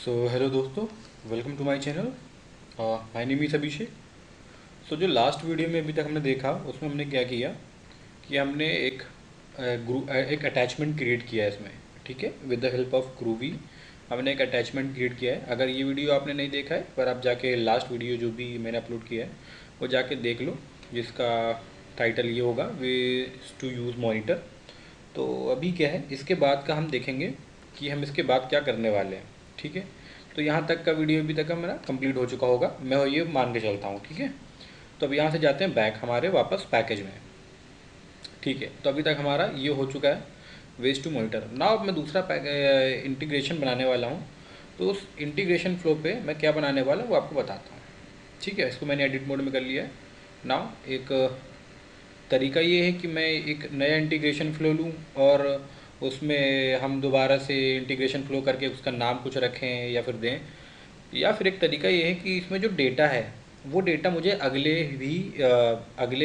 सो hello दोस्तों, welcome to my channel. My name is Abhishek. So जो last video में अभी तक हमने देखा उसमें हमने क्या किया कि हमने एक अटैचमेंट क्रिएट किया है इसमें। ठीक है, with the help of groovy हमने एक अटैचमेंट क्रिएट किया है। अगर ये वीडियो आपने नहीं देखा है पर आप जाके लास्ट वीडियो जो भी मैंने अपलोड किया है वो जाके देख लो, जिसका टाइटल ये होगा वेज टू यूज़ मॉनिटर। तो अभी क्या है, इसके बाद का हम देखेंगे कि हम इसके बाद क्या करने वाले हैं। ठीक है, तो यहाँ तक का वीडियो अभी तक का मेरा कंप्लीट हो चुका होगा, मैं ये मान के चलता हूँ। ठीक है, तो अब यहाँ से जाते हैं बैक हमारे वापस पैकेज में। ठीक है, तो अभी तक हमारा ये हो चुका है वेज टू मॉनिटर। नाउ अब मैं दूसरा इंटीग्रेशन बनाने वाला हूँ। तो उस इंटीग्रेशन फ्लो पे मैं क्या बनाने वाला हूँ वो आपको बताता हूँ। ठीक है, इसको मैंने एडिट मोड में कर लिया है। नाउ एक तरीका ये है कि मैं एक नया इंटीग्रेशन फ्लो लूँ और उसमें हम दोबारा से इंटीग्रेशन फ्लो करके उसका नाम कुछ रखें या फिर दें। या फिर एक तरीका ये है कि इसमें जो डेटा है वो डेटा मुझे अगले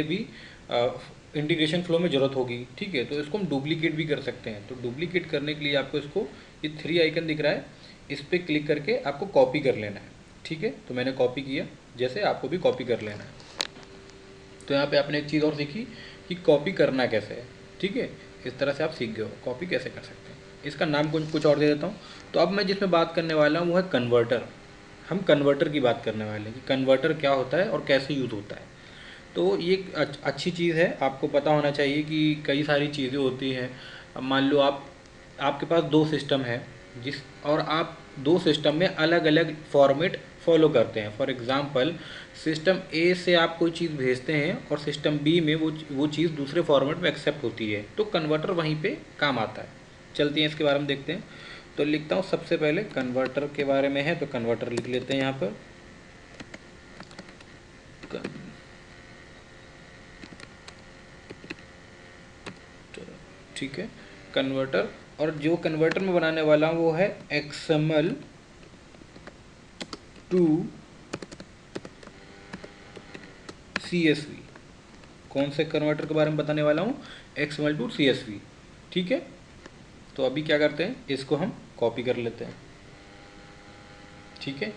भी इंटीग्रेशन फ्लो में ज़रूरत होगी। ठीक है, तो इसको हम डुप्लीकेट भी कर सकते हैं। तो डुप्लीकेट करने के लिए आपको इसको ये थ्री आइकन दिख रहा है, इस पर क्लिक करके आपको कॉपी कर लेना है। ठीक है, तो मैंने कॉपी किया, जैसे आपको भी कॉपी कर लेना है। तो यहाँ पे आपने एक चीज़ और सीखी कि कॉपी करना कैसे है। ठीक है, इस तरह से आप सीख गए हो कॉपी कैसे कर सकते हैं। इसका नाम कुछ और दे देता हूँ। तो अब मैं जिसमें बात करने वाला हूँ वो है कन्वर्टर। हम कन्वर्टर की बात करने वाले हैं कि कन्वर्टर क्या होता है और कैसे यूज़ होता है। तो ये एक अच्छी चीज़ है, आपको पता होना चाहिए कि कई सारी चीज़ें होती हैं। अब मान लो आपके पास दो सिस्टम है, जिस और आप दो सिस्टम में अलग अलग फॉर्मेट फॉलो करते हैं। फॉर एग्ज़ाम्पल, सिस्टम ए से आप कोई चीज़ भेजते हैं और सिस्टम बी में वो चीज़ दूसरे फॉर्मेट में एक्सेप्ट होती है, तो कन्वर्टर वहीं पे काम आता है। चलते हैं इसके बारे में देखते हैं। तो लिखता हूँ सबसे पहले कन्वर्टर के बारे में है, तो कन्वर्टर लिख लेते हैं यहाँ पर। ठीक है, कन्वर्टर। और जो कन्वर्टर में बनाने वाला हूँ वो है XML टू CSV। कौन से कन्वर्टर के बारे में बताने वाला हूँ? XML to CSV। ठीक है, तो अभी क्या करते हैं, इसको हम कॉपी कर लेते हैं। ठीक है,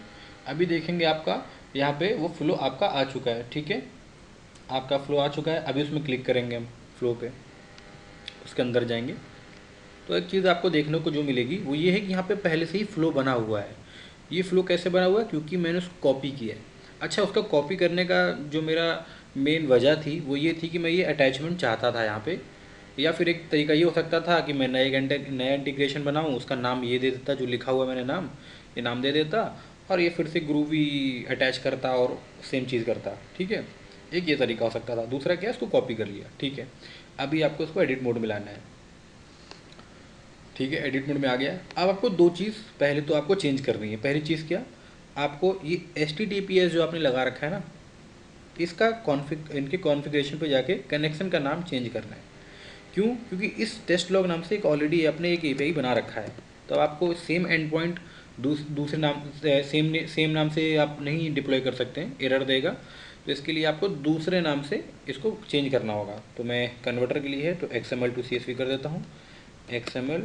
अभी देखेंगे आपका यहाँ पे वो फ्लो आपका आ चुका है। ठीक है, आपका फ्लो आ चुका है। अभी उसमें क्लिक करेंगे हम फ्लो पे, उसके अंदर जाएंगे। तो एक चीज़ आपको देखने को जो मिलेगी वो ये है कि यहाँ पे पहले से ही फ्लो बना हुआ है। ये फ्लो कैसे बना हुआ है? क्योंकि मैंने उसको कॉपी किया है। अच्छा, उसका कॉपी करने का जो मेरा मेन वजह थी वो ये थी कि मैं ये अटैचमेंट चाहता था यहाँ पे। या फिर एक तरीका ये हो सकता था कि मैं नया इंटीग्रेशन बनाऊँ, उसका नाम ये दे देता जो लिखा हुआ मैंने नाम, ये नाम दे देता और ये फिर से ग्रूवी अटैच करता और सेम चीज़ करता। ठीक है, एक ये तरीका हो सकता था। दूसरा क्या है, इसको कॉपी कर लिया। ठीक है, अभी आपको इसको एडिट मोड में लाना है। ठीक है, एडिट मोड में आ गया। अब आपको दो चीज़ पहले तो आपको चेंज करनी है। पहली चीज़ क्या, आपको ये HTTPS जो आपने लगा रखा है ना, इसका इनके कॉन्फ़िगरेशन पे जाके कनेक्शन का नाम चेंज करना है। क्यों? क्योंकि इस टेस्ट लॉग नाम से एक ऑलरेडी आपने एक API बना रखा है। तो आपको सेम एंड पॉइंट दूसरे नाम सेम नाम से आप नहीं डिप्लॉय कर सकते हैं, एरर देगा। तो इसके लिए आपको दूसरे नाम से इसको चेंज करना होगा। तो मैं कन्वर्टर के लिए है तो XML टू CSV कर देता हूँ। XML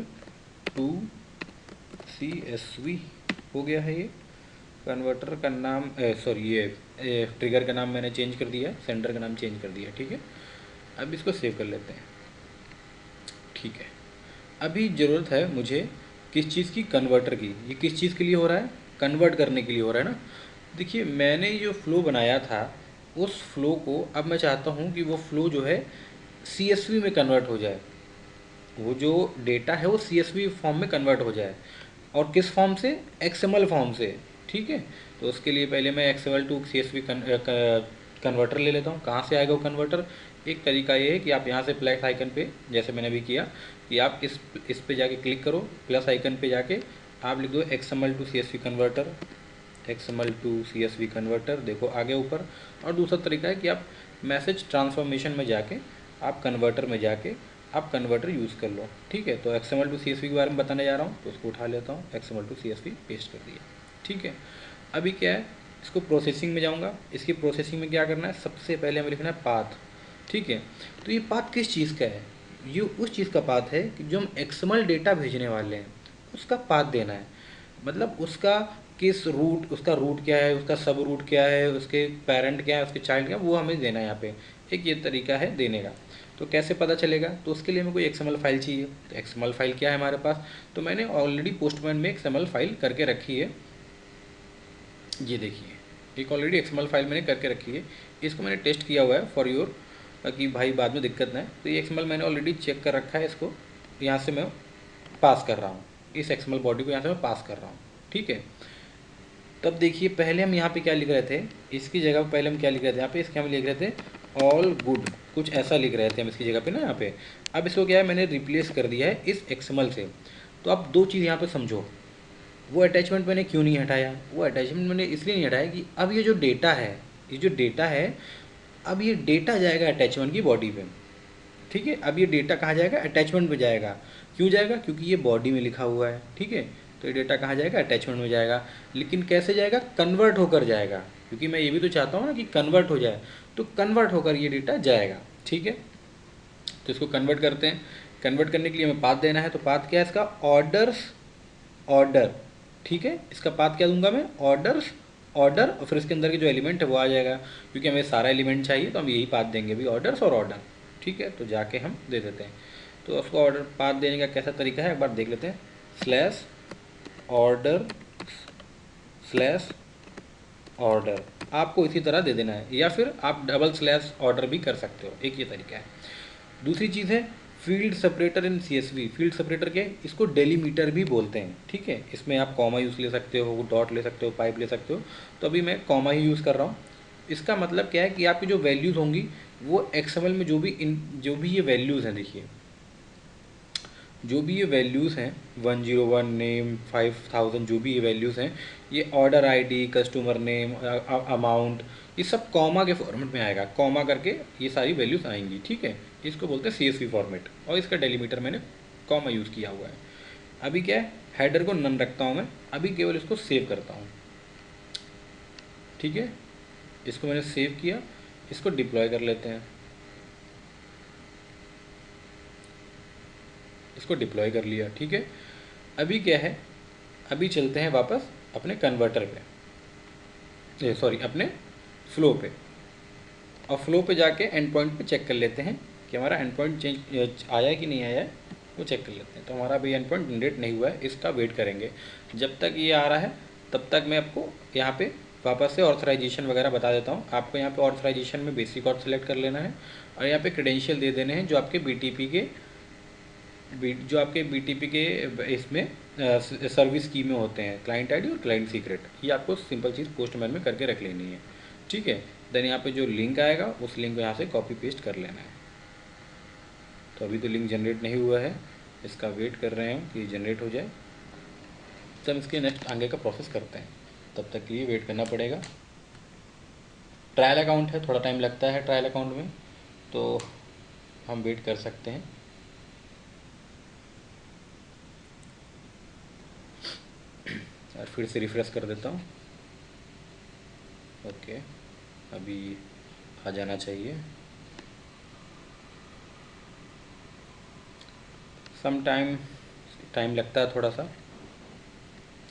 टू CSV हो गया है ये। कन्वर्टर का नाम सॉरी ये ट्रिगर का नाम मैंने चेंज कर दिया, सेंडर का नाम चेंज कर दिया। ठीक है, अब इसको सेव कर लेते हैं। ठीक है, अभी ज़रूरत है मुझे किस चीज़ की, कन्वर्टर की। ये किस चीज़ के लिए हो रहा है? कन्वर्ट करने के लिए हो रहा है ना। देखिए, मैंने जो फ्लो बनाया था उस फ्लो को अब मैं चाहता हूँ कि वो फ्लो जो है CSV में कन्वर्ट हो जाए। वो जो डेटा है वो CSV फॉर्म में कन्वर्ट हो जाए। और किस फॉर्म से? XML फॉर्म से। ठीक है, तो उसके लिए पहले मैं XML टू CSV कन्वर्टर ले लेता हूँ। कहाँ से आएगा वो कन्वर्टर? एक तरीका ये है कि आप यहाँ से प्लस आइकन पे, जैसे मैंने अभी किया, कि आप इस पे जाके क्लिक करो, प्लस आइकन पे जाके आप लिख दो XML to CSV converter. XML to CSV converter देखो आगे ऊपर। और दूसरा तरीका है कि आप मैसेज ट्रांसफॉर्मेशन में जाके आप कन्वर्टर में जाके आप कन्वर्टर यूज़ कर लो। ठीक है, तो XML टू CSV के बारे में बताने जा रहा हूँ, तो उसको उठा लेता हूँ, XML टू CSV पेस्ट कर दिया। ठीक है, अभी क्या है, इसको प्रोसेसिंग में जाऊँगा। इसकी प्रोसेसिंग में क्या करना है, सबसे पहले हमें लिखना है पाथ। ठीक है, तो ये पाथ किस चीज़ का है? ये उस चीज़ का पाथ है कि जो हम XML डेटा भेजने वाले हैं उसका पाथ देना है। मतलब उसका किस रूट, उसका रूट क्या है, उसका सब रूट क्या है, उसके पेरेंट क्या है, उसके चाइल्ड क्या है, वो हमें देना है यहाँ पे। एक ये तरीका है देने का। तो कैसे पता चलेगा, तो उसके लिए हमें कोई एक्सएमएल फाइल चाहिए। तो एक्सएमएल फाइल क्या है हमारे पास, तो मैंने ऑलरेडी पोस्टमैन में एक्सएमएल फाइल करके रखी है। ये देखिए, एक ऑलरेडी एक्सएमएल फाइल मैंने करके रखी है। इसको मैंने टेस्ट किया हुआ है फॉर योर, ताकि भाई बाद में दिक्कत ना है। तो ये एक्सएमएल मैंने ऑलरेडी चेक कर रखा है। इसको यहाँ से मैं पास कर रहा हूँ, इस एक्सएमएल बॉडी को यहाँ से मैं पास कर रहा हूँ, ठीक है। तब देखिए, पहले हम यहाँ पे क्या लिख रहे थे, इसकी जगह पे पहले हम क्या लिख रहे थे, यहाँ पे इसके हम लिख रहे थे ऑल गुड, कुछ ऐसा लिख रहे थे हम इसकी जगह पे ना यहाँ पे। अब इसको क्या है, मैंने रिप्लेस कर दिया है इस एक्सएमएल से। तो आप दो चीज़ यहाँ पे समझो, वो अटैचमेंट मैंने क्यों नहीं हटाया, वो अटैचमेंट मैंने इसलिए नहीं हटाया कि अब ये जो डेटा है, ये जो डेटा है, अब ये डेटा जाएगा अटैचमेंट की बॉडी पे, ठीक है। अब ये डेटा कहाँ जाएगा, अटैचमेंट में जाएगा। क्यों जाएगा, क्योंकि ये बॉडी में लिखा हुआ है, ठीक है। तो ये डेटा कहाँ जाएगा, अटैचमेंट में जाएगा। लेकिन कैसे जाएगा, कन्वर्ट होकर जाएगा, क्योंकि मैं ये भी तो चाहता हूँ ना कि कन्वर्ट हो जाए। तो कन्वर्ट होकर ये डेटा जाएगा, ठीक है। तो इसको कन्वर्ट करते हैं। कन्वर्ट करने के लिए हमें पाथ देना है। तो पाथ क्या है इसका, ऑर्डर्स ऑर्डर, ठीक है। इसका पाथ क्या दूंगा मैं, ऑर्डर्स ऑर्डर, और फिर इसके अंदर के जो एलिमेंट है वो आ जाएगा। क्योंकि हमें सारा एलिमेंट चाहिए तो हम यही पाथ देंगे भी, ऑर्डर्स और ऑर्डर, ठीक है। तो जाके हम दे देते हैं। तो उसको ऑर्डर पाथ देने का कैसा तरीका है एक बार देख लेते हैं। स्लैश ऑर्डर स्लैश ऑर्डर, आपको इसी तरह दे देना है, या फिर आप डबल स्लैश ऑर्डर भी कर सकते हो, एक ये तरीका है। दूसरी चीज़ है फील्ड सेपरेटर इन CSV। फील्ड सेपरेटर के इसको डेलीमीटर भी बोलते हैं, ठीक है। इसमें आप कॉमा यूज़ ले सकते हो, डॉट ले सकते हो, पाइप ले सकते हो। तो अभी मैं कॉमा ही यूज़ कर रहा हूँ। इसका मतलब क्या है कि आपकी जो वैल्यूज़ होंगी वो XML में जो भी ये वैल्यूज़ हैं, देखिए जो भी ये वैल्यूज़ हैं 101 नेम 5000, जो भी ये वैल्यूज़ हैं, ये order ID, customer name, amount, ये सब कॉमा के फॉर्मेट में आएगा। कॉमा करके ये सारी वैल्यूज़ आएंगी, ठीक है। इसको बोलते हैं CSV फॉर्मेट, और इसका डेलीमीटर मैंने कॉमा यूज़ किया हुआ है। अभी क्या है, हेडर को नन रखता हूँ मैं, अभी केवल इसको सेव करता हूँ, ठीक है। इसको मैंने सेव किया, इसको डिप्लॉय कर लेते हैं। इसको डिप्लॉय कर लिया, ठीक है। अभी क्या है, अभी चलते हैं वापस अपने कन्वर्टर पे, सॉरी अपने फ्लो पे, और फ्लो पे जाके एंड पॉइंट पे चेक कर लेते हैं कि हमारा एंड पॉइंट चेंज आया है कि नहीं आया है, वो चेक कर लेते हैं। तो हमारा अभी एंड पॉइंट जनरेट नहीं हुआ है, इसका वेट करेंगे। जब तक ये आ रहा है तब तक मैं आपको यहाँ पे वापस से ऑथराइजेशन वगैरह बता देता हूँ। आपको यहाँ पे ऑथराइजेशन में बेसिक ऑथ सेलेक्ट कर लेना है, और यहाँ पे क्रेडेंशियल दे देने हैं जो आपके BTP के इसमें सर्विस की में होते हैं, क्लाइंट आईडी और क्लाइंट सीक्रेट। ये आपको सिंपल चीज़ पोस्टमैन में करके रख लेनी है, ठीक है। देन यहाँ पे जो लिंक आएगा उस लिंक को यहाँ से कॉपी पेस्ट कर लेना है। तो अभी तो लिंक जनरेट नहीं हुआ है, इसका वेट कर रहे हैं कि जनरेट हो जाए, तब इसके नेक्स्ट आगे का प्रोसेस करते हैं। तब तक के लिए वेट करना पड़ेगा। ट्रायल अकाउंट है, थोड़ा टाइम लगता है ट्रायल अकाउंट में, तो हम वेट कर सकते हैं। और फिर से रिफ्रेश कर देता हूँ। ओके, अभी आ जाना चाहिए। टाइम लगता है थोड़ा सा,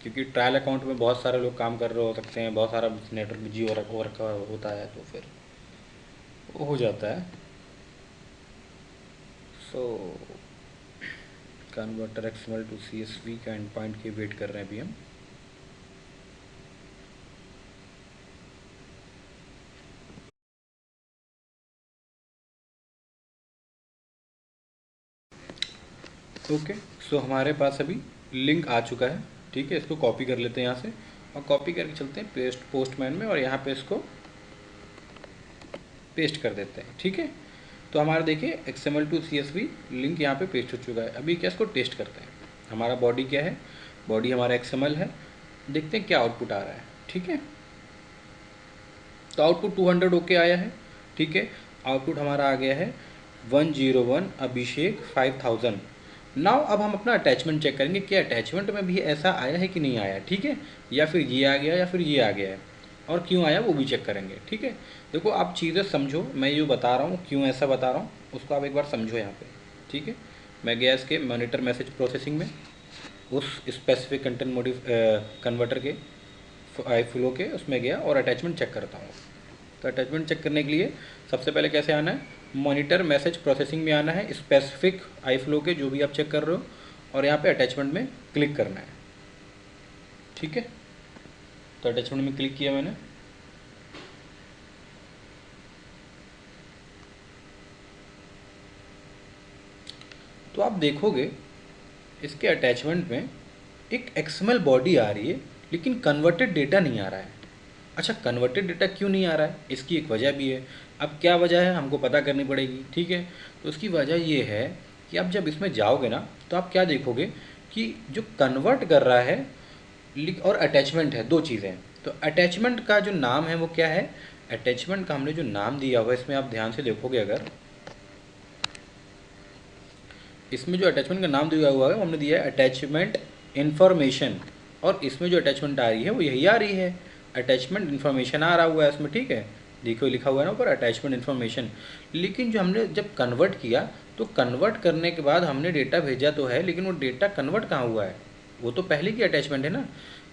क्योंकि ट्रायल अकाउंट में बहुत सारे लोग काम कर रहे हो सकते हैं, बहुत सारा नेटवर्क बिजी हो रखा होता है, तो फिर वो हो जाता है। सो कन्वर्टर XML टू CSV का एंड पॉइंट की वेट कर रहे हैं अभी हम। ओके, सो हमारे पास अभी लिंक आ चुका है, ठीक है। इसको कॉपी कर लेते हैं यहाँ से, और कॉपी करके चलते हैं पोस्टमैन में, और यहाँ पे इसको पेस्ट कर देते हैं, ठीक है। तो हमारा देखिए XML टू CSV लिंक यहाँ पे पेस्ट हो चुका है। अभी क्या, इसको टेस्ट करते हैं। हमारा बॉडी क्या है, बॉडी हमारा XML है, देखते हैं क्या आउटपुट आ रहा है, ठीक है। तो आउटपुट 200 ओके आया है, ठीक है। आउटपुट हमारा आ गया है 101 अभिषेक 5000। नाउ अब हम अपना अटैचमेंट चेक करेंगे, क्या अटैचमेंट में भी ऐसा आया है कि नहीं आया, ठीक है। या फिर ये आ गया, या फिर ये आ गया है, और क्यों आया वो भी चेक करेंगे, ठीक है। देखो आप चीज़ें समझो, मैं जो बता रहा हूँ क्यों ऐसा बता रहा हूँ उसको आप एक बार समझो यहाँ पे, ठीक है। मैं गया इसके मॉनिटर मैसेज प्रोसेसिंग में, उस स्पेसिफिक कंटेंट कन्वर्टर के आई फ्लो के उसमें गया और अटैचमेंट चेक करता हूँ। तो अटैचमेंट चेक करने के लिए सबसे पहले कैसे आना है, मॉनिटर मैसेज प्रोसेसिंग में आना है, स्पेसिफिक आई फ्लो के जो भी आप चेक कर रहे हो, और यहाँ पे अटैचमेंट में क्लिक करना है। ठीक है, तो अटैचमेंट में क्लिक किया मैंने। तो आप देखोगे इसके अटैचमेंट में एक एक्सएमएल बॉडी आ रही है, लेकिन कन्वर्टेड डेटा नहीं आ रहा है। अच्छा, कन्वर्टेड डेटा क्यों नहीं आ रहा है, इसकी एक वजह भी है। अब क्या वजह है हमको पता करनी पड़ेगी। ठीक है, तो उसकी वजह ये है कि आप जब इसमें जाओगे ना, तो आप क्या देखोगे कि जो कन्वर्ट कर रहा है और अटैचमेंट है, दो चीज़ें। तो अटैचमेंट का जो नाम है वो क्या है, अटैचमेंट का हमने जो नाम दिया हुआ है, इसमें आप ध्यान से देखोगे, अगर इसमें जो अटैचमेंट का नाम दिया हुआ है हमने दिया है अटैचमेंट इन्फॉर्मेशन, और इसमें जो अटैचमेंट आ रही है वो यही आ रही है, अटैचमेंट इन्फॉर्मेशन आ रहा हुआ है इसमें। ठीक है, देखो लिखा हुआ है ना ऊपर अटैचमेंट इन्फॉर्मेशन। लेकिन जो हमने जब कन्वर्ट किया, तो कन्वर्ट करने के बाद हमने डेटा भेजा तो है, लेकिन वो डेटा कन्वर्ट कहाँ हुआ है, वो तो पहले की अटैचमेंट है ना।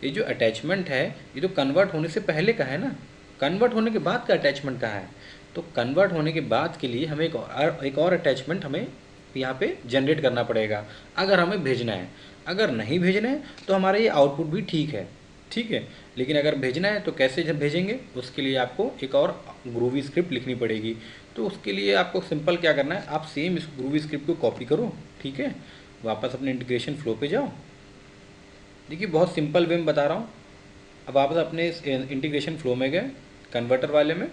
ये जो अटैचमेंट है ये तो कन्वर्ट होने से पहले का है ना, कन्वर्ट होने के बाद का अटैचमेंट कहाँ है। तो कन्वर्ट होने के बाद के लिए हमें एक और अटैचमेंट हमें यहाँ पे जनरेट करना पड़ेगा, अगर हमें भेजना है। अगर नहीं भेजना है तो हमारा ये आउटपुट भी ठीक है। ठीक है, लेकिन अगर भेजना है तो कैसे जब भेजेंगे, उसके लिए आपको एक और ग्रूवी स्क्रिप्ट लिखनी पड़ेगी। तो उसके लिए आपको सिंपल क्या करना है, आप सेम इस ग्रूवी स्क्रिप्ट को कॉपी करो। ठीक है, वापस अपने इंटीग्रेशन फ्लो पे जाओ। देखिए बहुत सिंपल वे में बता रहा हूँ। अब वापस अपने इस इंटीग्रेशन फ्लो में गए, कन्वर्टर वाले में,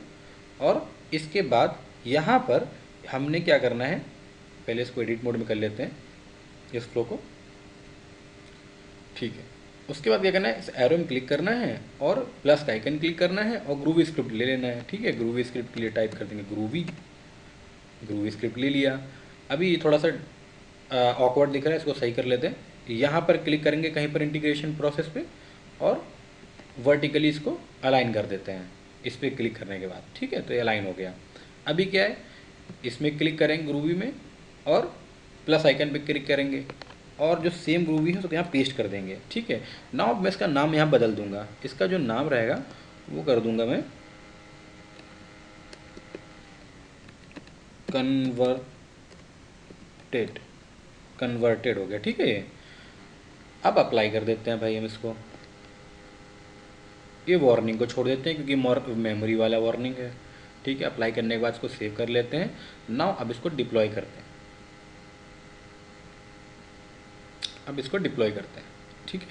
और इसके बाद यहाँ पर हमने क्या करना है, पहले इसको एडिट मोड में कर लेते हैं इस फ्लो को। ठीक है, उसके बाद क्या करना है, इस एरो में क्लिक करना है और प्लस का आइकन क्लिक करना है और ग्रूवी स्क्रिप्ट ले लेना है। ठीक है, ग्रूवी स्क्रिप्ट के लिए टाइप कर देंगे ग्रूवी स्क्रिप्ट ले लिया। अभी थोड़ा सा ऑकवर्ड दिख रहा है, इसको सही कर लेते हैं। यहाँ पर क्लिक करेंगे कहीं पर इंटीग्रेशन प्रोसेस पे, और वर्टिकली इसको अलाइन कर देते हैं इस पर क्लिक करने के बाद। ठीक है, तो ये अलाइन हो गया। अभी क्या है, इसमें क्लिक करेंगे ग्रूवी में और प्लस आइकन पे क्लिक करेंगे, और जो सेम ग्रूवी है उसको यहाँ पेस्ट कर देंगे। ठीक है, नाउ मैं इसका नाम यहाँ बदल दूंगा, इसका जो नाम रहेगा वो कर दूंगा मैं कन्वर्टेड हो गया। ठीक है, अब अप्लाई कर देते हैं भाई हम इसको। ये वार्निंग को छोड़ देते हैं क्योंकि मेमोरी वाला वार्निंग है। ठीक है, अप्लाई करने के बाद इसको सेव कर लेते हैं। नाउ अब इसको डिप्लॉय करते हैं, ठीक है,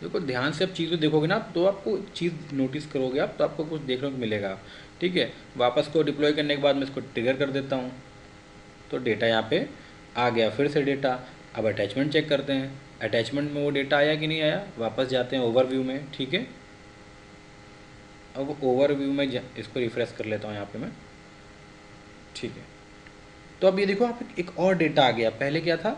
देखो ध्यान से आप चीज़ देखोगे ना, तो आपको एक चीज़ नोटिस करोगे आप, तो आपको कुछ देखने को मिलेगा। ठीक है, वापस को डिप्लॉय करने के बाद मैं इसको ट्रिगर कर देता हूँ, तो डेटा यहाँ पे आ गया, फिर से डेटा। अब अटैचमेंट चेक करते हैं, अटैचमेंट में वो डेटा आया कि नहीं आया। वापस जाते हैं ओवरव्यू में। ठीक है, अब ओवरव्यू में इसको रिफ्रेश कर लेता हूँ यहाँ पे मैं। ठीक है, तो अब ये देखो आप एक और डेटा आ गया। पहले क्या था,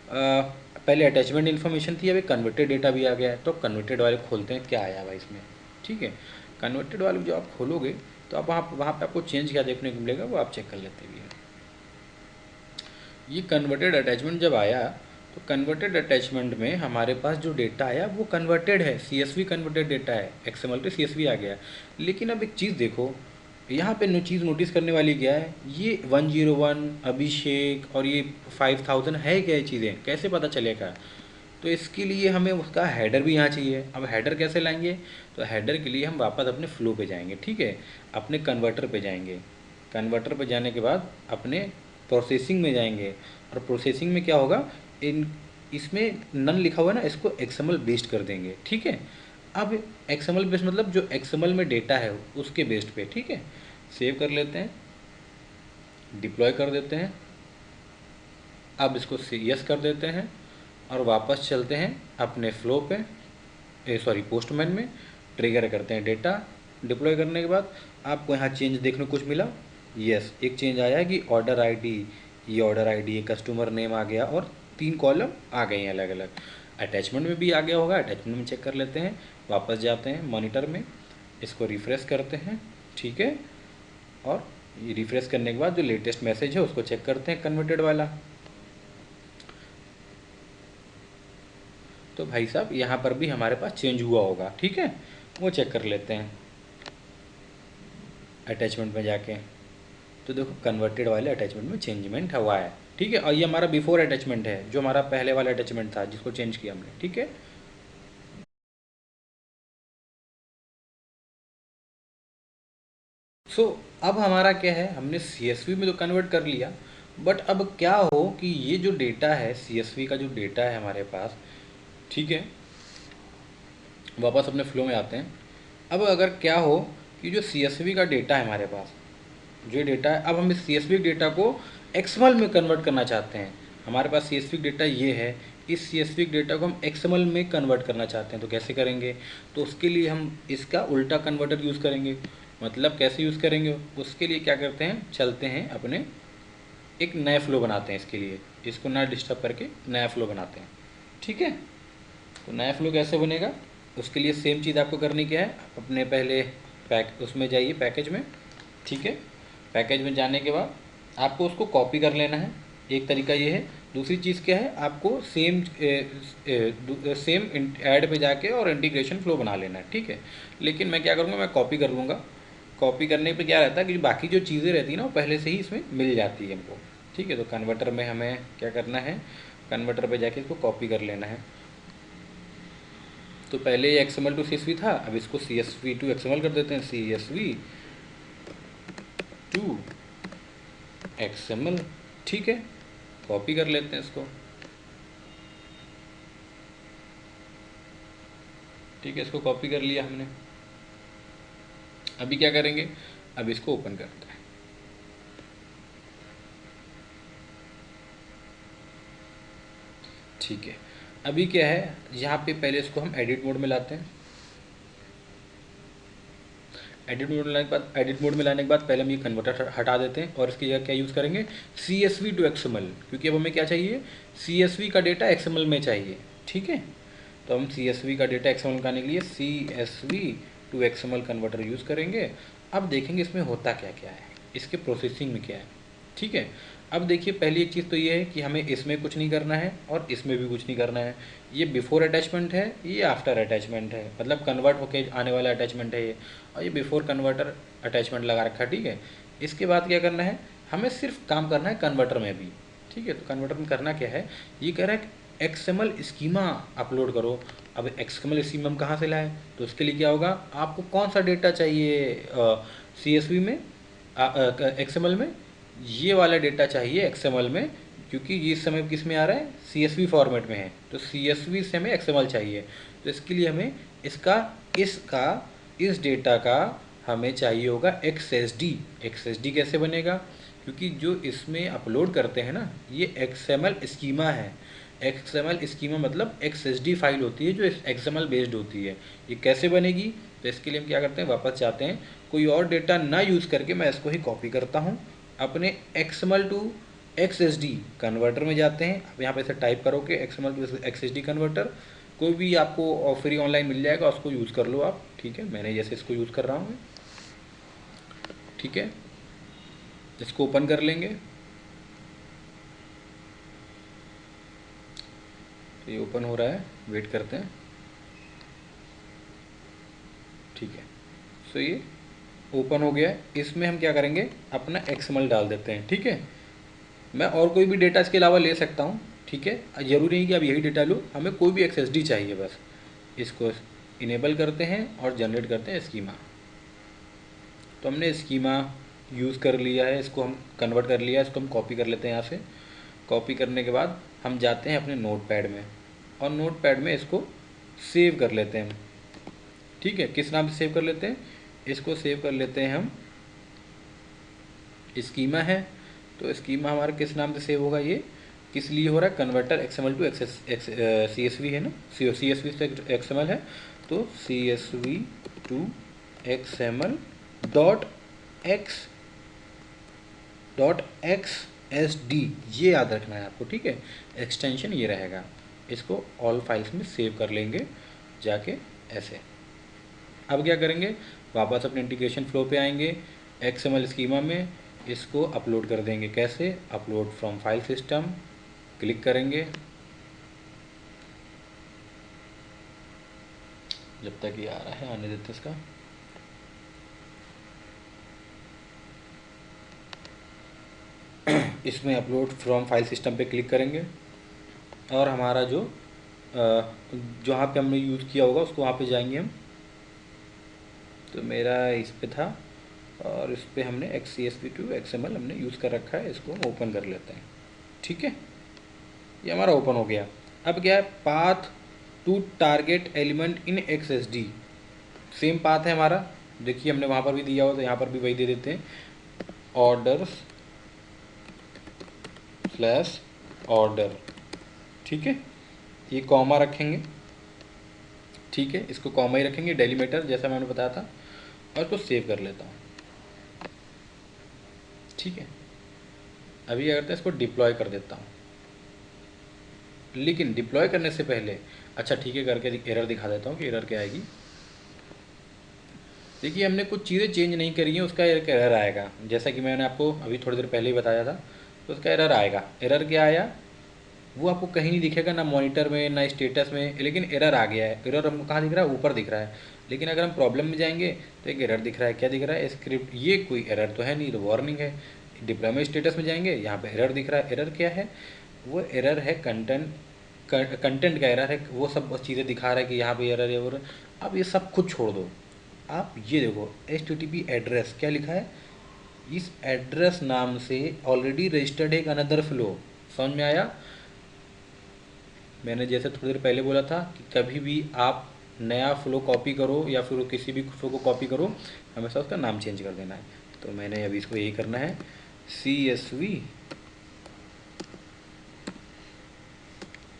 पहले अटैचमेंट इन्फॉर्मेशन थी, अब एक कन्वर्टेड डेटा भी आ गया है। तो कन्वर्टेड वाले खोलते हैं क्या आया भाई इसमें। ठीक है, कन्वर्टेड वाले जो आप खोलोगे तो आप वहाँ पे आपको चेंज क्या देखने को मिलेगा वो आप चेक कर लेते भी हैं। ये कन्वर्टेड अटैचमेंट जब आया, तो कन्वर्टेड अटैचमेंट में हमारे पास जो डेटा आया वो कन्वर्टेड है, CSV कन्वर्टेड डेटा है, XML पे CSV आ गया। लेकिन अब एक चीज़ देखो, यहाँ पे चीज़ नोटिस करने वाली क्या है, ये 101 अभिषेक और ये 5000 है क्या, ये चीज़ें कैसे पता चलेगा। तो इसके लिए हमें उसका हेडर भी यहाँ चाहिए। अब हेडर कैसे लाएंगे, तो हेडर के लिए हम वापस अपने फ्लो पे जाएंगे। ठीक है, अपने कन्वर्टर पे जाएंगे, कन्वर्टर पे जाने के बाद अपने प्रोसेसिंग में जाएंगे, और प्रोसेसिंग में क्या होगा, इसमें नन लिखा हुआ है ना, इसको XML बेस्ड कर देंगे। ठीक है, अब XML बेस्ड मतलब जो XML में डेटा है उसके बेस्ड पे। ठीक है, सेव कर लेते हैं, डिप्लॉय कर देते हैं। अब इसको यस कर देते हैं और वापस चलते हैं अपने फ्लो पे, पोस्टमैन में ट्रिगर करते हैं डेटा। डिप्लॉय करने के बाद आपको यहाँ चेंज देखने को कुछ मिला। यस, एक चेंज आया कि ऑर्डर आईडी, ये कस्टमर नेम आ गया और 3 कॉलम आ गए हैं अलग अलग। अटैचमेंट में भी आ गया होगा, अटैचमेंट में चेक कर लेते हैं। वापस जाते हैं मॉनिटर में, इसको रिफ़्रेश करते हैं। ठीक है, और ये रिफ़्रेश करने के बाद जो लेटेस्ट मैसेज है उसको चेक करते हैं, कन्वर्टेड वाला। तो भाई साहब यहाँ पर भी हमारे पास चेंज हुआ होगा, ठीक है, वो चेक कर लेते हैं अटैचमेंट में जाके। तो देखो कन्वर्टेड वाले अटैचमेंट में चेंजमेंट हुआ है, ठीक है, और ये हमारा बिफोर अटैचमेंट है, जो हमारा पहले वाला अटैचमेंट था जिसको चेंज किया हमने, ठीक है। सो अब हमारा क्या है, हमने CSV में तो कन्वर्ट कर लिया, बट अब क्या हो कि ये जो डेटा है CSV का जो डेटा है हमारे पास, ठीक है, वापस अपने फ्लो में आते हैं। अब अगर क्या हो कि जो CSV का डेटा है हमारे पास, जो डेटा है, अब हम इस CSV डेटा को XML में कन्वर्ट करना चाहते हैं। हमारे पास CSV डेटा ये है, इस CSV डेटा को हम XML में कन्वर्ट करना चाहते हैं, तो कैसे करेंगे? तो उसके लिए हम इसका उल्टा कन्वर्टर यूज़ करेंगे। मतलब कैसे यूज़ करेंगे? उसके लिए क्या करते हैं, चलते हैं अपने एक नया फ्लो बनाते हैं इसके लिए, इसको ना डिस्टर्ब करके नया फ्लो बनाते हैं, ठीक है। तो नया फ्लो कैसे बनेगा, उसके लिए सेम चीज़ आपको करनी क्या है, अपने पहले उसमें जाइए पैकेज में, ठीक है। पैकेज में जाने के बाद आपको उसको कॉपी कर लेना है, एक तरीका ये है। दूसरी चीज़ क्या है, आपको सेम ऐड पे जाके और इंटीग्रेशन फ्लो बना लेना है, ठीक है। लेकिन मैं क्या करूँगा, मैं कॉपी कर लूँगा। कॉपी करने पे क्या रहता है कि बाकी जो चीज़ें रहती हैं ना वो पहले से ही इसमें मिल जाती है हमको, ठीक है। तो कन्वर्टर में हमें क्या करना है, कन्वर्टर पे जाके इसको कॉपी कर लेना है। तो पहले ये XML टू CSV था, अब इसको CSV टू XML कर देते हैं, CSV टू XML, ठीक है। कॉपी कर लेते हैं इसको, ठीक है, इसको कॉपी कर लिया हमने। अभी क्या करेंगे, अब इसको ओपन करते हैं, ठीक है। अभी क्या है, यहाँ पे पहले इसको हम एडिट मोड में लाते हैं। एडिट मोड में लाने के बाद पहले हम ये कन्वर्टर हटा देते हैं और इसकी जगह क्या यूज़ करेंगे, CSV टू XML, क्योंकि अब हमें क्या चाहिए, CSV का डेटा XML में चाहिए, ठीक है। तो हम CSV का डेटा XML निकालने के लिए CSV to XML converter use करेंगे। अब देखेंगे इसमें होता क्या क्या है, इसके प्रोसेसिंग में क्या है, ठीक है। अब देखिए पहली एक चीज़ तो ये है कि हमें इसमें कुछ नहीं करना है और इसमें भी कुछ नहीं करना है। ये बिफोर अटैचमेंट है, ये आफ्टर अटैचमेंट है, मतलब कन्वर्ट होके आने वाला अटैचमेंट है ये, और ये बिफोर कन्वर्टर अटैचमेंट लगा रखा है, ठीक है। इसके बाद क्या करना है, हमें सिर्फ काम करना है कन्वर्टर में भी, ठीक है। तो कन्वर्टर में करना क्या है, ये कह रहा है XML स्कीमा अपलोड करो। अब XML स्कीमा हम कहाँ से लाए, तो उसके लिए क्या होगा, आपको कौन सा डेटा चाहिए CSV में, XML में, ये वाला डेटा चाहिए XML में, क्योंकि ये इस समय किस में आ रहा है, CSV फॉर्मेट में है, तो CSV से हमें XML चाहिए। तो इसके लिए हमें इस डेटा का हमें चाहिए होगा XSD कैसे बनेगा, क्योंकि जो इसमें अपलोड करते हैं ना, ये XML स्कीमा है। XML स्कीमा मतलब XSD फाइल होती है जो XML बेस्ड होती है। ये कैसे बनेगी, तो इसके लिए हम क्या करते हैं, वापस जाते हैं, कोई और डेटा ना यूज़ करके मैं इसको ही कॉपी करता हूँ, अपने XML टू XSD कन्वर्टर में जाते हैं। अब यहाँ पे से टाइप करोगे XML टू XSD कन्वर्टर, कोई भी आपको फ्री ऑनलाइन मिल जाएगा, उसको यूज़ कर लो आप, ठीक है। मैंने जैसे इसको यूज़ कर रहा हूँ, ठीक है। इसको ओपन कर लेंगे, तो ये ओपन हो रहा है, वेट करते हैं, ठीक है। सो ये ओपन हो गया है। इसमें हम क्या करेंगे, अपना XML डाल देते हैं, ठीक है। मैं और कोई भी डेटा इसके अलावा ले सकता हूँ, ठीक है, ज़रूरी नहीं कि आप यही डेटा लो, हमें कोई भी XSD चाहिए बस। इसको इनेबल करते हैं और जनरेट करते हैं स्कीमा। तो हमने स्कीमा यूज़ कर लिया है, इसको हम कन्वर्ट कर लिया है, इसको हम कॉपी कर लेते हैं यहाँ से। कॉपी करने के बाद हम जाते हैं अपने नोटपैड में और नोटपैड में इसको सेव कर लेते हैं, ठीक है। किस नाम से सेव कर लेते हैं, इसको सेव कर लेते हैं हम, स्कीमा है, तो स्कीमा हमारा किस नाम से सेव होगा, ये किस लिए हो रहा है, कन्वर्टर XML टू CSV है ना, CSV से XML है, तो CSV to XML dot XSD, ये याद रखना है आपको, ठीक है। एक्सटेंशन ये रहेगा, इसको ऑल फाइल्स में सेव कर लेंगे जाके ऐसे। अब क्या करेंगे, वापस अपने इंटीग्रेशन फ्लो पे आएंगे, XML स्कीमा में इसको अपलोड कर देंगे। कैसे, upload from file system, click करेंगे, जब तक ये आ रहा है आने देते इसका। इसमें अपलोड फ्रॉम फाइल सिस्टम पे क्लिक करेंगे और हमारा जो जहाँ पे हमने यूज़ किया होगा उसको वहाँ पे जाएंगे हम। तो मेरा इस पे था और इस पे हमने XCSV to XML हमने यूज़ कर रखा है, इसको हम ओपन कर लेते हैं। ठीक है, ये हमारा ओपन हो गया। अब क्या है, path to target element in XSD, same path है हमारा। देखिए हमने वहाँ पर भी दिया हो तो यहाँ पर भी वही दे देते हैं, ऑर्डर्स स्लैश ऑर्डर। ठीक है, ये कॉमा रखेंगे। ठीक है, इसको कॉमा ही रखेंगे, डेलीमीटर जैसा मैंने बताया था, और इसको सेव कर लेता हूँ। ठीक है, अभी क्या करते हैं, इसको डिप्लॉय कर देता हूँ। लेकिन डिप्लॉय करने से पहले अच्छा ठीक है करके एरर दिखा देता हूँ कि एरर क्या आएगी। देखिए हमने कुछ चीज़ें चेंज नहीं करी हैं, उसका एक एरर आएगा, जैसा कि मैंने आपको अभी थोड़ी देर पहले ही बताया था। तो उसका एरर आएगा। एरर क्या आया वो आपको कहीं नहीं दिखेगा, ना मॉनिटर में ना स्टेटस में, लेकिन एरर आ गया है। एरर हमको कहाँ दिख रहा है, ऊपर दिख रहा है। लेकिन अगर हम प्रॉब्लम में जाएंगे तो एक एरर दिख रहा है। क्या दिख रहा है, स्क्रिप्ट, ये कोई एरर तो है नहीं, तो वार्निंग है। डिप्लॉयमेंट स्टेटस में जाएंगे, यहाँ पे एरर दिख रहा है। एरर क्या है, वो एरर है कंटेंट का एरर है। वो सब चीज़ें दिखा रहा है कि यहाँ पे एरर है। और अब ये सब कुछ छोड़ दो, आप ये देखो HTTP एड्रेस क्या लिखा है, इस एड्रेस नाम से ऑलरेडी रजिस्टर्ड है एक अनदर फ्लो। समझ में आया। मैंने जैसे थोड़ी देर पहले बोला था कि कभी भी आप नया फ्लो कॉपी करो या फिर किसी भी फ्लो को कॉपी करो, हमेशा उसका नाम चेंज कर देना है। तो मैंने अभी इसको यही करना है, CSV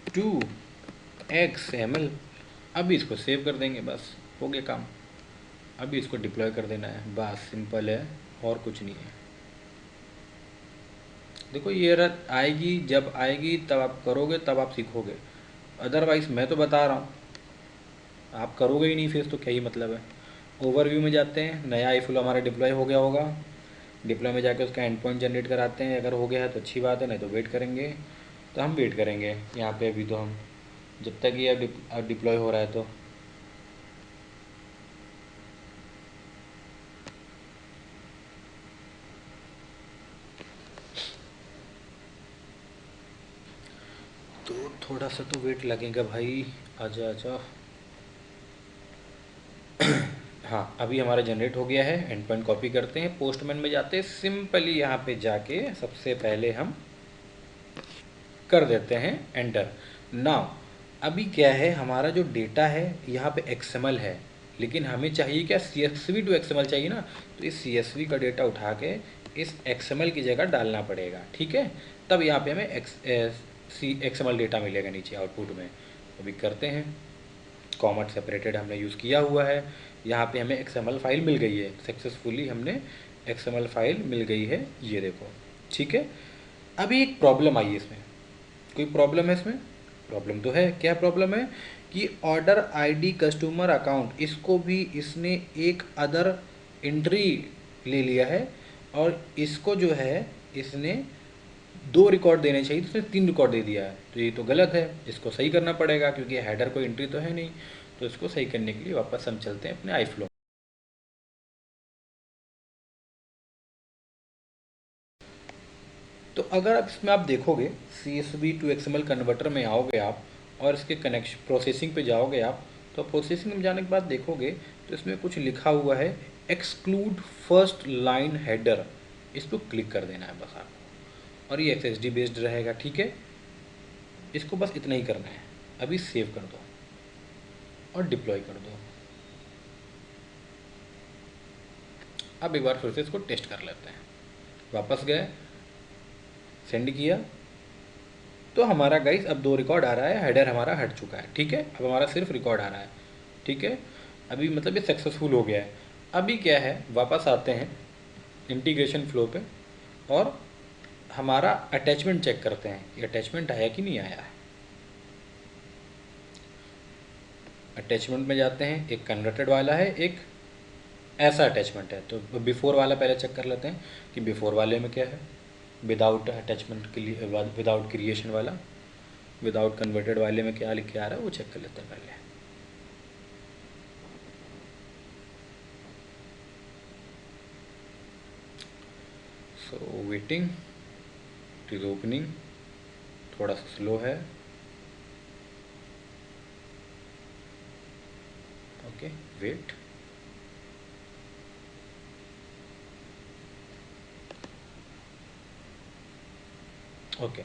to XML। अभी इसको सेव कर देंगे, बस हो गया काम। अभी इसको डिप्लॉय कर देना है, बस सिंपल है और कुछ नहीं है। देखो ये एरर आएगी, जब आएगी तब आप करोगे, तब आप सीखोगे। अदरवाइज मैं तो बता रहा हूँ, आप करोगे ही नहीं फिर तो क्या ही मतलब है। ओवरव्यू में जाते हैं, नया आई फ्लो हमारा डिप्लॉय हो गया होगा। डिप्लॉय में जाकर उसका एंड पॉइंट जनरेट कराते हैं। अगर हो गया है तो अच्छी बात है, नहीं तो वेट करेंगे। तो हम वेट करेंगे यहाँ पे अभी, तो हम जब तक ये अब डिप्लॉय हो रहा है तो थोड़ा सा तो वेट लगेगा भाई। आजा आजा। हाँ अभी हमारा जनरेट हो गया है। एंड पॉइंट कॉपी करते हैं, पोस्टमैन में जाते हैं, सिंपली यहाँ पे जाके सबसे पहले हम कर देते हैं एंटर। नाउ अभी क्या है, हमारा जो डेटा है यहाँ पे XML है, लेकिन हमें चाहिए क्या, CSV to XML चाहिए ना। तो इस CSV का डेटा उठा के इस XML की जगह डालना पड़ेगा। ठीक है, तब यहाँ पे हमें XML डेटा मिलेगा नीचे आउटपुट में। अभी करते हैं, कॉमट सेपरेटेड हमने यूज़ किया हुआ है। यहाँ पे हमें XML फाइल मिल गई है, सक्सेसफुली हमने XML फाइल मिल गई है, ये देखो। ठीक है, अभी एक प्रॉब्लम आई है इसमें। कोई प्रॉब्लम है इसमें, प्रॉब्लम तो है। क्या प्रॉब्लम है कि ऑर्डर ID कस्टमर अकाउंट, इसको भी इसने एक अदर एंट्री ले लिया है, और इसको जो है इसने 2 रिकॉर्ड देने चाहिए, तो इसने 3 रिकॉर्ड दे दिया है। तो ये तो गलत है, इसको सही करना पड़ेगा, क्योंकि हेडर कोई एंट्री तो है नहीं। तो इसको सही करने के लिए वापस हम चलते हैं अपने iFlow। तो अगर आप इसमें आप देखोगे, CSV to XML कन्वर्टर में आओगे आप, और इसके कनेक्शन प्रोसेसिंग पे जाओगे आप, तो प्रोसेसिंग में जाने के बाद देखोगे तो इसमें कुछ लिखा हुआ है, एक्सक्लूड फर्स्ट लाइन हेडर। इस पर क्लिक कर देना है बस आपको, और ये XSD बेस्ड रहेगा। ठीक है, इसको बस इतना ही करना है। अभी सेव कर दो और डिप्लॉय कर दो। अब एक बार फिर से इसको टेस्ट कर लेते हैं। वापस गए, सेंड किया, तो हमारा गाइस अब 2 रिकॉर्ड आ रहा है, हेडर हमारा हट चुका है। ठीक है, अब हमारा सिर्फ रिकॉर्ड आ रहा है। ठीक है, अभी मतलब ये सक्सेसफुल हो गया है। अभी क्या है, वापस आते हैं इंटीग्रेशन फ्लो पे, और हमारा अटैचमेंट चेक करते हैं कि अटैचमेंट आया कि नहीं आया है। अटैचमेंट में जाते हैं, एक कन्वर्टेड वाला है, एक ऐसा अटैचमेंट है। तो बिफोर वाला पहले चेक कर लेते हैं कि बिफोर वाले में क्या है, विदाउट अटैचमेंट के लिए, विदाउट क्रिएशन वाला, विदाउट कन्वर्टेड वाले में क्या लिख के आ रहा है वो चेक कर लेते हैं पहले। So waiting, it is opening, थोड़ा सा स्लो है। Okay wait, okay.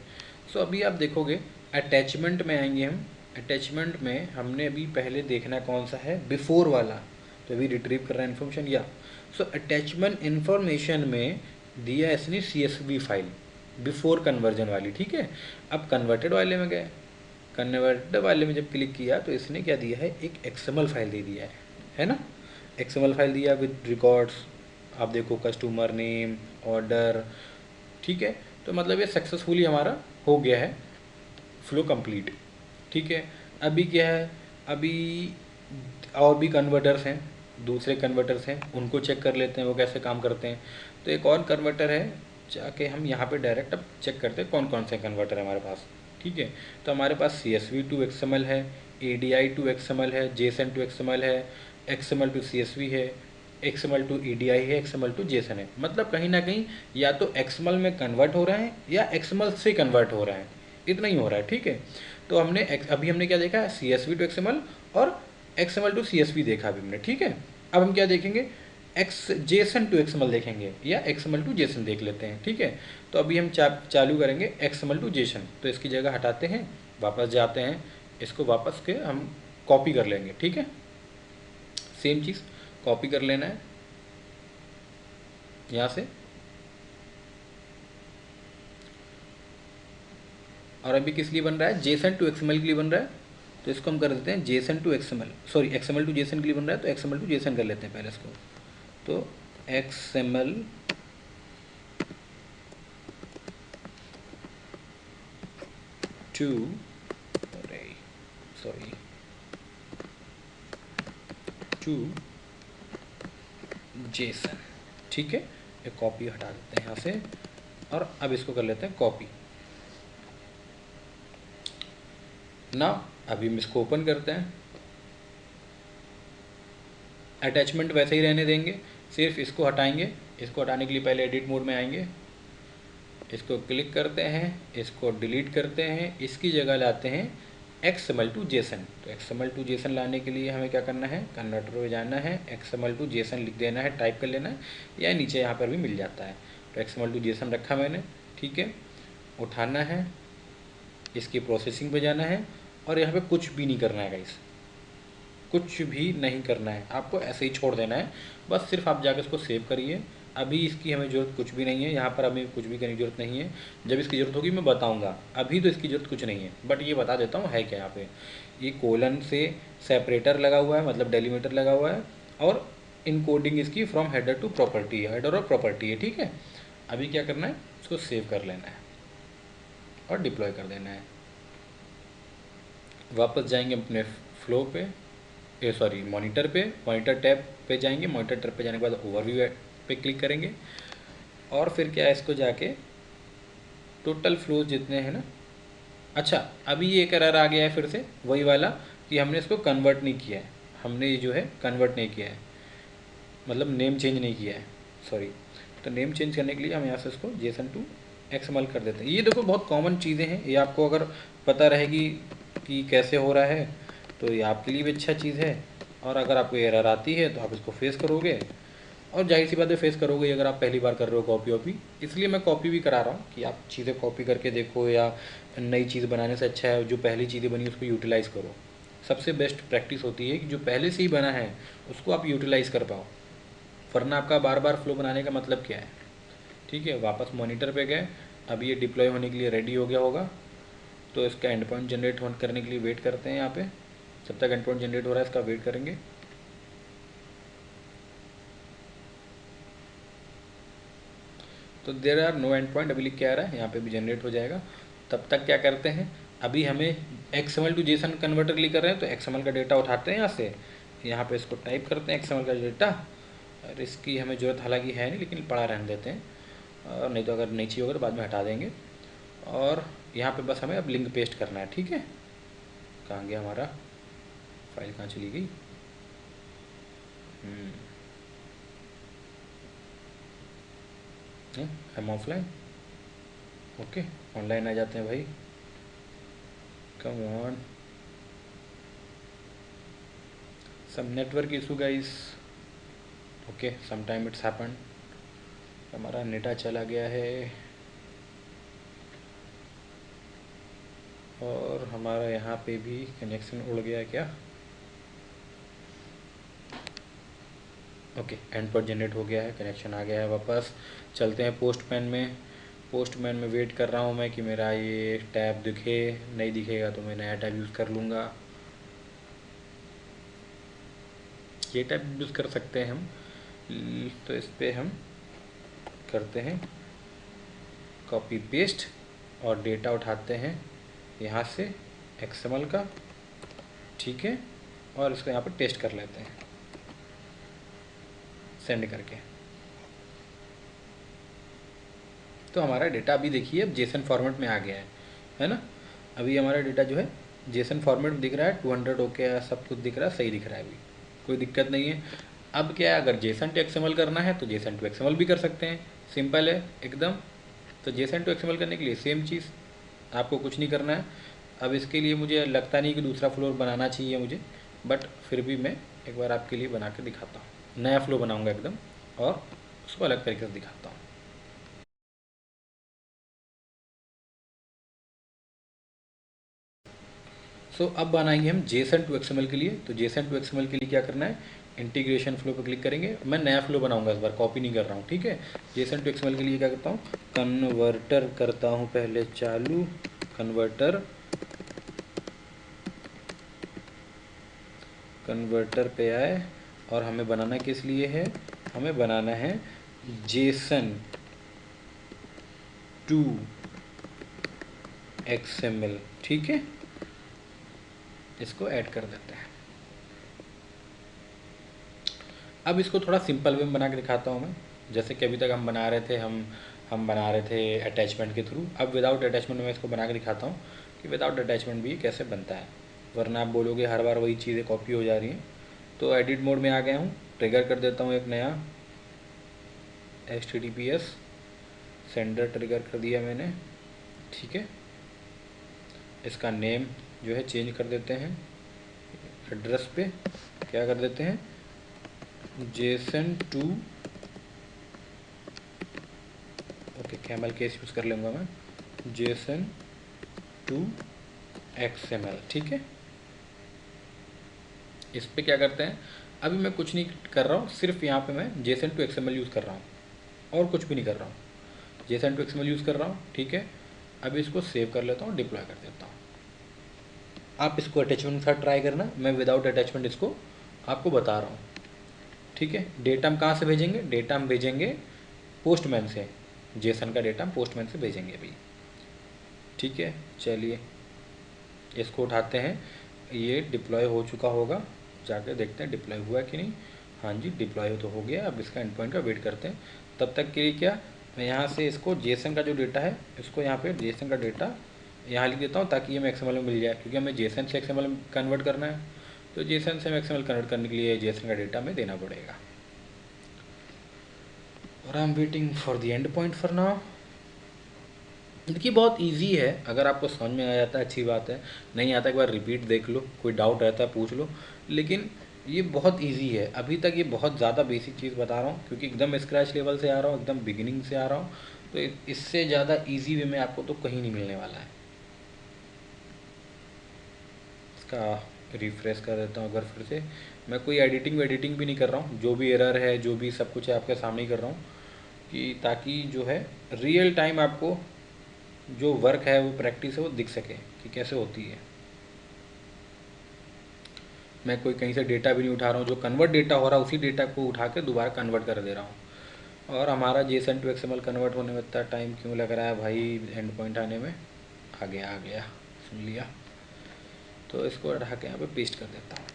सो अभी आप देखोगे अटैचमेंट में आएंगे हम। अटैचमेंट में हमने अभी पहले देखना कौन सा है, बिफोर वाला, तो अभी रिट्रीव कर रहा है इन्फॉर्मेशन या। सो अटैचमेंट इन्फॉर्मेशन में दिया इसने CSV फाइल बिफोर कन्वर्जन वाली, ठीक है। अब कन्वर्टेड वाले में गए, कन्वर्टेड वाले में जब क्लिक किया तो इसने क्या दिया है, एक XML फाइल दे दिया है ना। XML फाइल दिया विद रिकॉर्ड्स, आप देखो कस्टमर नेम, ऑर्डर, ठीक है। तो मतलब ये सक्सेसफुली हमारा हो गया है फ्लो कंप्लीट, ठीक है। अभी क्या है, अभी और भी कन्वर्टर्स हैं, दूसरे कन्वर्टर्स हैं, उनको चेक कर लेते हैं वो कैसे काम करते हैं। तो एक और कन्वर्टर है, जाके हम यहाँ पे डायरेक्ट अब चेक करते हैं कौन कौन से कन्वर्टर है हमारे पास, ठीक है। तो हमारे पास CSV to XML है, ADI to XML है, JSON to XML है, XML to CSV है, XML to EDI है, XML to JSON है। मतलब कहीं ना कहीं या तो XML में कन्वर्ट हो रहा है या XML से कन्वर्ट हो रहा है, इतना ही हो रहा है, ठीक है। तो हमने अभी हमने क्या देखा, CSV to XML और XML to CSV देखा अभी हमने, ठीक है। अब हम क्या देखेंगे, JSON to XML देखेंगे या XML to JSON देख लेते हैं, ठीक है। तो अभी हम चालू करेंगे XML to JSON। तो इसकी जगह हटाते हैं, वापस जाते हैं, इसको वापस के हम कॉपी कर लेंगे, ठीक है। सेम चीज़ कॉपी कर लेना है यहाँ से, और अभी किस लिए बन रहा है, JSON to XML के लिए बन रहा है। तो इसको हम कर देते हैं JSON to XML, sorry XML to JSON के लिए बन रहा है, तो XML to JSON कर लेते हैं पहले इसको। तो XML to, अरे सॉरी, टू JSON, ठीक है। एक कॉपी हटा देते हैं यहाँ से, और अब इसको कर लेते हैं कॉपी ना। अभी हम इसको ओपन करते हैं, अटैचमेंट वैसे ही रहने देंगे, सिर्फ इसको हटाएंगे। इसको हटाने के लिए पहले एडिट मोड में आएंगे, इसको क्लिक करते हैं, इसको डिलीट करते हैं, इसकी जगह लाते हैं XML to JSON। तो XML to JSON लाने के लिए हमें क्या करना है, कन्वर्टर में जाना है, XML to JSON लिख देना है, टाइप कर लेना है, या नीचे यहाँ पर भी मिल जाता है। तो XML to JSON रखा मैंने, ठीक है। उठाना है, इसकी प्रोसेसिंग पे जाना है, और यहाँ पे कुछ भी नहीं करना है गाइस, कुछ भी नहीं करना है, आपको ऐसे ही छोड़ देना है। बस सिर्फ आप जाकर इसको सेव करिए। अभी इसकी हमें ज़रूरत कुछ भी नहीं है, यहाँ पर हमें कुछ भी करने की ज़रूरत नहीं है। जब इसकी ज़रूरत होगी मैं बताऊँगा, अभी तो इसकी ज़रूरत कुछ नहीं है। बट ये बता देता हूँ है क्या, यहाँ पे ये कोलन से सेपरेटर लगा हुआ है, मतलब डेलीमीटर लगा हुआ है, और इनकोडिंग इसकी फ्रॉम हेडर टू प्रॉपर्टी है, हेडर और प्रॉपर्टी है, ठीक है। अभी क्या करना है, इसको सेव कर लेना है और डिप्लॉय कर देना है। वापस जाएंगे अपने फ्लो पे, सॉरी मॉनिटर पे, मॉनिटर टैब पे जाएंगे। मॉनिटर टैब पे जाने के बाद ओवरव्यू पे क्लिक करेंगे, और फिर क्या है, इसको जाके टोटल फ्लोज जितने हैं ना, अच्छा अभी ये एक एरर आ गया है फिर से वही वाला, कि हमने इसको कन्वर्ट नहीं किया है, हमने ये जो है कन्वर्ट नहीं किया है, मतलब नेम चेंज नहीं किया है, सॉरी। तो नेम चेंज करने के लिए हम यहाँ से इसको JSON to XML कर देते हैं। ये देखो बहुत कॉमन चीज़ें हैं, ये आपको अगर पता रहेगी कि कैसे हो रहा है तो ये आपके लिए भी अच्छा चीज़ है। और अगर आपको एरर आती है तो आप इसको फेस करोगे, और जाहिर सी बात है फेस करोगे अगर आप पहली बार कर रहे हो कॉपी वॉपी। इसलिए मैं कॉपी भी करा रहा हूँ कि आप चीज़ें कॉपी करके देखो, या नई चीज़ बनाने से अच्छा है जो पहली चीज़ें बनी उसको यूटिलाइज़ करो। सबसे बेस्ट प्रैक्टिस होती है कि जो पहले से ही बना है उसको आप यूटिलाइज़ कर पाओ, वरना आपका बार बार फ्लो बनाने का मतलब क्या है, ठीक है। वापस मॉनिटर पे गए, अभी ये डिप्लॉय होने के लिए रेडी हो गया होगा। तो इसका एंड पॉइंट जनरेट करने के लिए वेट करते हैं यहाँ पे, जब तक एंड पॉइंट जनरेट हो रहा है इसका वेट करेंगे। तो there are no end point, अभी लिख के आ रहा है, यहाँ पे भी जनरेट हो जाएगा। तब तक क्या करते हैं, अभी हमें XML to JSON converter click कर रहे हैं, तो XML का डेटा उठाते हैं यहाँ से, यहाँ पे इसको टाइप करते हैं XML का डेटा। और इसकी हमें ज़रूरत हालांकि है नहीं, लेकिन पड़ा रहने देते हैं, और नहीं तो अगर नहीं चाहिए होगा तो बाद में हटा देंगे। और यहाँ पे बस हमें अब लिंक पेस्ट करना है, ठीक है। कहाँ गया हमारा फाइल, कहाँ चली गई, हम ऑफलाइन, ओके ऑनलाइन आ जाते हैं भाई, come on, some network issue guys, okay some time it's happen, हमारा नेटा चला गया है और हमारा यहाँ पे भी कनेक्शन उड़ गया क्या, ओके एंड पर जनरेट हो गया है, कनेक्शन आ गया है वापस। चलते हैं पोस्टमैन में, पोस्टमैन में वेट कर रहा हूँ मैं कि मेरा ये टैब दिखे, नहीं दिखेगा तो मैं नया टैब यूज़ कर लूँगा, ये टैब यूज़ कर सकते हैं हम, तो इस पर हम करते हैं कॉपी पेस्ट और डेटा उठाते हैं यहाँ से एक्सएमएल का, ठीक है, और इसको यहाँ पर टेस्ट कर लेते हैं सेंड करके। तो हमारा डेटा अभी देखिए अब जेसन फॉर्मेट में आ गया है ना, अभी हमारा डेटा जो है जेसन फॉर्मेट में दिख रहा है, 200 ओके सब कुछ दिख रहा है, सही दिख रहा है, अभी कोई दिक्कत नहीं है। अब क्या है, अगर जेसन टू एक्सएमएल करना है तो जेसन टू एक्सएमएल भी कर सकते हैं, सिंपल है एकदम। तो जेसन टू एक्सएमएल करने के लिए सेम चीज़, आपको कुछ नहीं करना है। अब इसके लिए मुझे लगता नहीं कि दूसरा फ्लोर बनाना चाहिए मुझे, बट फिर भी मैं एक बार आपके लिए बना के दिखाता हूँ, नया फ्लो बनाऊँगा एकदम और उसको अलग तरीके से दिखाता हूँ। सो अब बनाएंगे हम जेसन टू एक्सएमएल के लिए। तो जेसन टू एक्सएमएल के लिए क्या करना है, इंटीग्रेशन फ्लो पर क्लिक करेंगे, मैं नया फ्लो बनाऊंगा इस बार, कॉपी नहीं कर रहा हूँ, ठीक है। जेसन टू एक्सएमएल के लिए क्या करता हूँ, कन्वर्टर करता हूँ पहले चालू, कन्वर्टर, कन्वर्टर पे आए और हमें बनाना किस लिए है, हमें बनाना है जेसन टू एक्सएमएल, ठीक है, इसको ऐड कर देते हैं। अब इसको थोड़ा सिंपल वे में बना के दिखाता हूँ मैं, जैसे कि अभी तक हम बना रहे थे, हम बना रहे थे अटैचमेंट के थ्रू। अब विदाउट अटैचमेंट में इसको बना के दिखाता हूँ कि विदाउट अटैचमेंट भी कैसे बनता है, वरना आप बोलोगे हर बार वही चीज़ें कॉपी हो जा रही हैं। तो एडिट मोड में आ गया हूँ, ट्रिगर कर देता हूँ एक नया HTTPS सेंडर ट्रिगर कर दिया मैंने, ठीक है। इसका नेम जो है चेंज कर देते हैं, एड्रेस पे क्या कर देते हैं, JSON to, okay camel case use कर लूँगा मैं, जेसन टू एक्सएमएल, ठीक है। इस पे क्या करते हैं, अभी मैं कुछ नहीं कर रहा हूँ, सिर्फ यहाँ पे मैं जेसन टू एक्सएमएल यूज़ कर रहा हूँ और कुछ भी नहीं कर रहा हूँ, जेसन टू एक्सएमएल यूज़ कर रहा हूँ, ठीक है। अभी इसको सेव कर लेता हूँ, डिप्लॉय कर देता हूँ। आप इसको अटैचमेंट के साथ ट्राई करना, मैं विदाउट अटैचमेंट इसको आपको बता रहा हूँ, ठीक है। डेटा हम कहाँ से भेजेंगे, डेटा हम भेजेंगे पोस्टमैन से, जेसन का डेटा हम पोस्टमैन से भेजेंगे अभी, ठीक है। चलिए इसको उठाते हैं, ये डिप्लॉय हो चुका होगा, जाकर देखते हैं डिप्लॉय हुआ कि नहीं। हाँ जी डिप्लॉय तो हो गया। अब इसका एंड पॉइंट का वेट करते हैं, तब तक के लिए क्या, मैं यहाँ से इसको जेसन का जो डेटा है इसको यहाँ पे जेसन का डेटा यहाँ लिख देता हूँ, ताकि ये मैं एक्सएमएल में मिल जाए, क्योंकि हमें जेसन से एक्सएमएल में कन्वर्ट करना है। तो जेसन से एक्सएमएल कन्वर्ट करने के लिए जेसन का डेटा में देना पड़ेगा, और I am waiting for the end point for now. देखिए बहुत इजी है, अगर आपको समझ में आ जाता है अच्छी बात है, नहीं आता एक बार रिपीट देख लो, कोई डाउट रहता है पूछ लो, लेकिन ये बहुत इजी है। अभी तक ये बहुत ज़्यादा बेसिक चीज़ बता रहा हूँ, क्योंकि एकदम स्क्रैच लेवल से आ रहा हूँ, एकदम बिगिनिंग से आ रहा हूँ, तो इससे ज़्यादा इजी वे में आपको तो कहीं नहीं मिलने वाला है। इसका रिफ्रेश कर देता हूँ अगर फिर से, मैं कोई एडिटिंग भी नहीं कर रहा हूँ, जो भी एरर है जो भी सब कुछ है आपके सामने ही कर रहा हूँ, कि ताकि जो है रियल टाइम आपको जो वर्क है वो प्रैक्टिस है वो दिख सके कि कैसे होती है। मैं कोई कहीं से डेटा भी नहीं उठा रहा हूँ, जो कन्वर्ट डेटा हो रहा है उसी डेटा को उठा के दोबारा कन्वर्ट कर दे रहा हूँ। और हमारा जेसन टू एक्सएमएल कन्वर्ट होने में इतना टाइम क्यों लग रहा है भाई, एंड पॉइंट आने में, आ गया सुन लिया। तो इसको उठा के यहाँ पे पेस्ट कर देता हूँ,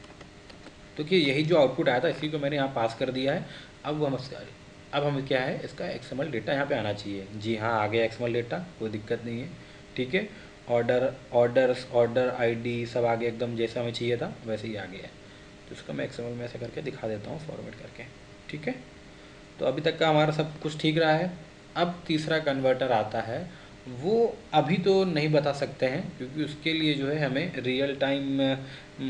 तो कि यही जो आउटपुट आया था इसी को मैंने यहाँ पास कर दिया है। अब हम क्या है, इसका एक्सएमएल डेटा यहाँ पे आना चाहिए। जी हाँ आ गया एक्सएमएल डेटा, कोई दिक्कत नहीं है, ठीक है। ऑर्डर आईडी सब आ गया एकदम जैसा हमें चाहिए था वैसे ही आ गया है। तो इसको मैं एक्सएमएल में ऐसे करके दिखा देता हूँ फॉर्मेट करके, ठीक है। तो अभी तक का हमारा सब कुछ ठीक रहा है, अब तीसरा कन्वर्टर आता है, वो अभी तो नहीं बता सकते हैं क्योंकि उसके लिए जो है हमें रियल टाइम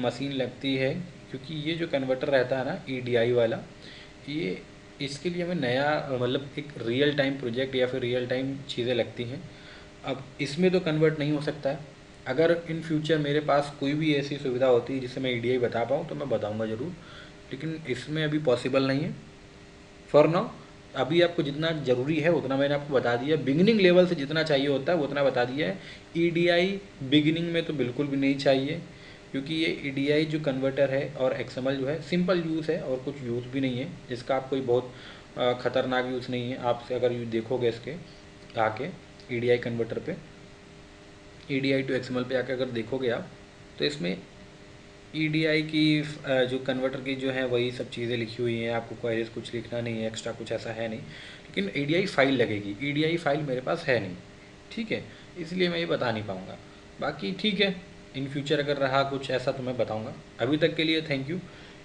मशीन लगती है, क्योंकि ये जो कन्वर्टर रहता है ना ईडीआई वाला, ये इसके लिए हमें नया मतलब एक रियल टाइम प्रोजेक्ट या फिर रियल टाइम चीज़ें लगती हैं। अब इसमें तो कन्वर्ट नहीं हो सकता है। अगर इन फ्यूचर मेरे पास कोई भी ऐसी सुविधा होती है जिससे मैं ईडीआई बता पाऊँ तो मैं बताऊँगा ज़रूर, लेकिन इसमें अभी पॉसिबल नहीं है फॉर नाउ। अभी आपको जितना ज़रूरी है उतना मैंने आपको बता दिया, बिगिनिंग लेवल से जितना चाहिए होता है वो उतना बता दिया है। ईडीआई बिगिनिंग में तो बिल्कुल भी नहीं चाहिए, क्योंकि ये ईडीआई जो कन्वर्टर है और एक्सएमएल जो है सिंपल यूज़ है और कुछ यूज़ भी नहीं है, इसका आप कोई बहुत ख़तरनाक यूज़ नहीं है। आप अगर देखोगे इसके आके ईडीआई कन्वर्टर पे, ईडीआई टू एक्सएमएल पे आके अगर देखोगे आप, तो इसमें ईडीआई की जो कन्वर्टर की जो है वही सब चीज़ें लिखी हुई हैं, आपको क्वेरीज कुछ लिखना नहीं है, एक्स्ट्रा कुछ ऐसा है नहीं। लेकिन ईडीआई फाइल लगेगी, ईडीआई फाइल मेरे पास है नहीं, ठीक है, इसलिए मैं ये बता नहीं पाऊँगा। बाकी ठीक है, इन फ्यूचर अगर रहा कुछ ऐसा तो मैं बताऊँगा। अभी तक के लिए थैंक यू।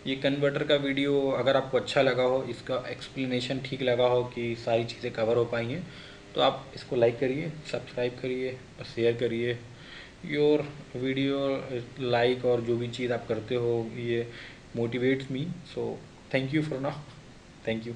ये कन्वर्टर का वीडियो अगर आपको अच्छा लगा हो, इसका एक्सप्लेनेशन ठीक लगा हो कि सारी चीज़ें कवर हो पाई हैं, तो आप इसको लाइक करिए, सब्सक्राइब करिए और शेयर करिए। योर वीडियो लाइक और जो भी चीज़ आप करते हो ये motivates me, so thank you for now, thank you.